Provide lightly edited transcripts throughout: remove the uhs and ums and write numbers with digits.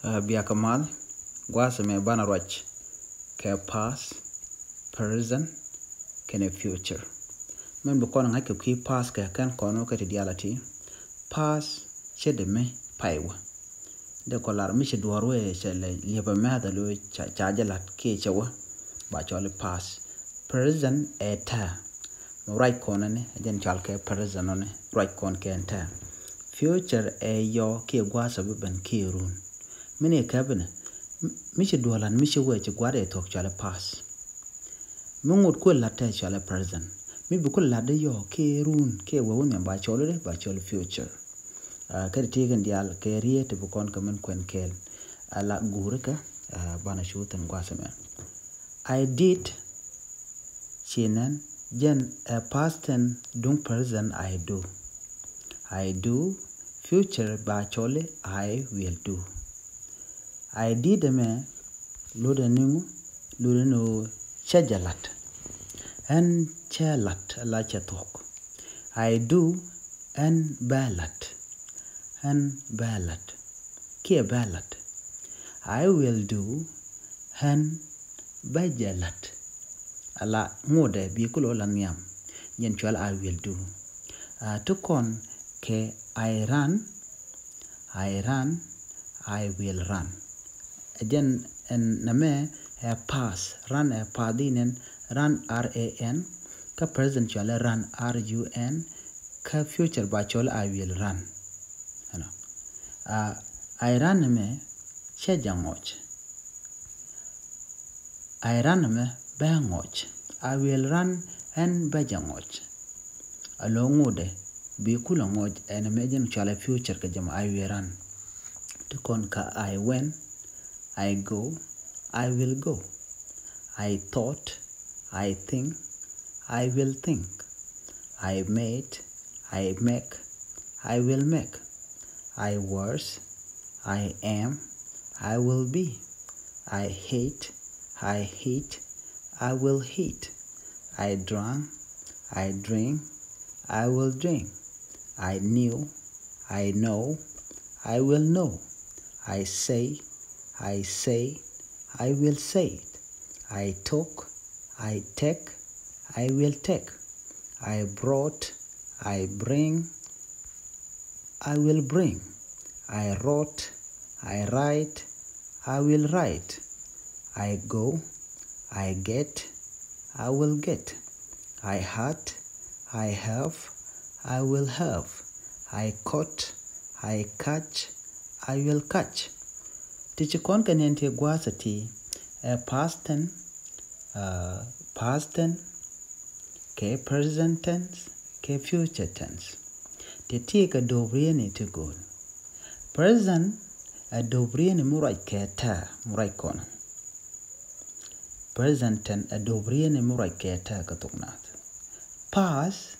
Biakamal, Guasame Banarach, Care Past, Present, Can Future. Men bukon hake ki past ka kan kono ka reality. Past chede me paiwa. De kolar mi chedwarwe chele lieba me da lo chaja lat ke chawa ba chole past. Present eta. Right corner ne jen chalke present ne right corner ke enta. Future yo ke guasa ben ke run. Mene kabene mi chedwalan mi chewe chegwade tok chale past. Mungut ko latte chale present. Mi bu ko ladde yo ke run ke wawon ba chole future. Kadi tegen dial ke riete bu kon kamen kwen kel ala gureka bana shutan gwasame. I did chinen jen past and dung present I do. I do future ba chole I will do. I did me lude ningu lude no chajalat and chalat la chatok. I do and ballot and ballot ke ballot. I will do and bajalat ala ngode bi kulo lanyam yen chwal I will do. To kon ke I run I will run. Again en name a pass run a padinen run RAN ka present chwal run RUN ka future ba chwal I will run. I ran me chejangoch. I ran me bangoch. I will run and bajangoch. Along with be kulangoch and imagine chala future ka jam I will run. To conquer I went, I go, I will go. I thought, I think, I will think. I made, I make, I will make. I was, I am, I will be. I hate, I hate, I will hate. I drank, I drink, I will drink. I knew, I know, I will know. I say, I say, I will say it. I took, I take, I will take. I brought, I bring, I will bring. I wrote, I write, I will write. I go, I get, I will get. I had, I have, I will have. I caught, I catch, I will catch. Tichi kon kanente gwasati past tense, ke present tense, ke future tense. Titi ka dobriene to go. Present a dobriene murai ke ta murai kona. Present tense a dobriene murai ke ta katuknat. Past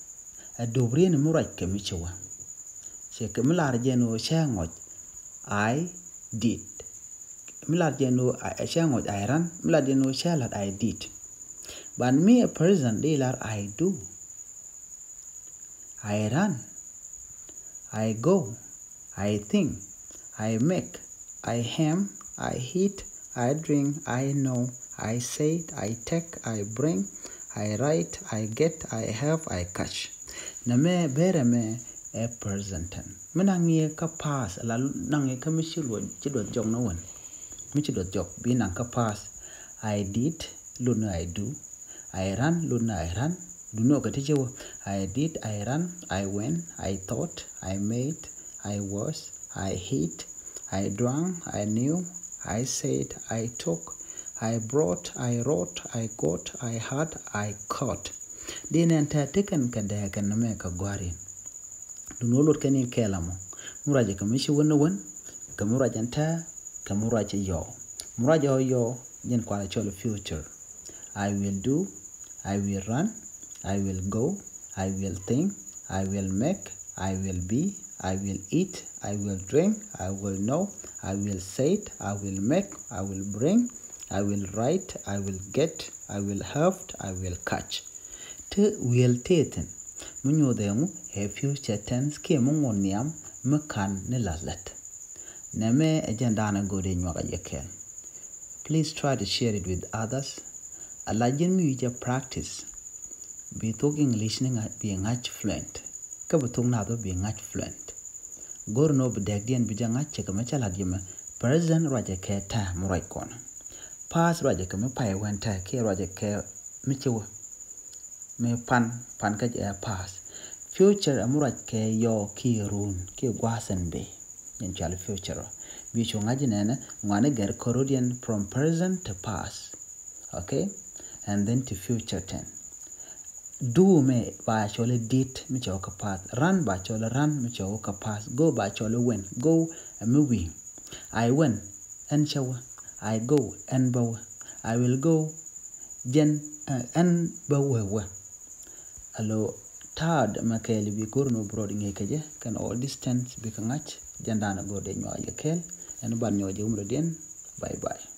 a dobriene murai ke michewa. She ke milar jeno shangot I did. Milar jeno shangot I ran. Milar jeno shalat I did. But me a present dealer I do. I run. I go, I think, I make, I am, I eat, I drink, I know, I say, I take, I bring, I write, I get, I have, I catch. Na me bere me a present tense. Me nangi ka pass la nangi ka michilwo chidot jog no one. Michidot jog bi nang ka pass. I did, luna I do. I ran, luna I ran. Do not get it. I did, I ran, I went, I thought, I made, I was, I hid, I drank, I knew, I said, I took, I brought, I wrote, I got, I had, I caught. Din enta taken kada kan me ka gwari. Do no lot kanin kelamo. Muraje ka mishi wonna won, ka murajanta, ka muraje yo. Muraje yo yen kwala cholo future. I will do, I will run, I will go, I will think, I will make, I will be, I will eat, I will drink, I will know, I will say it, I will make, I will bring, I will write, I will get, I will have, I will catch. Te will taten. Munyo demu a future tense ke mungoniam mekan nilalet. Neme agenda go de nyoga yekel. Please try to share it with others. Alajin mi wija practice. Be talking listening at being much fluent. Kabutung na do being much fluent. Gor no bedagdian bijanga cheka machala dima. Present raja ke ta murai kona. Past raja ke me pai wenta ke raja ke michewa. Me pan ka ja past. Future amuraj ke yo ki run ki gwasen be. In chal future. Bicho ngajinene ngwane ger corodian from present to past. Okay? And then to future tense. Do me ba chole did mi choka past. Run ba chole run mi choka past. Go ba chole win. Go me we. I win and shower. I go and bow. I will go jen and bow. Allo tad makeli bi gorno brodi ngeke kan all distance bi kangach jandana go de nyoya kel en ban nyoje umro den. Bye bye.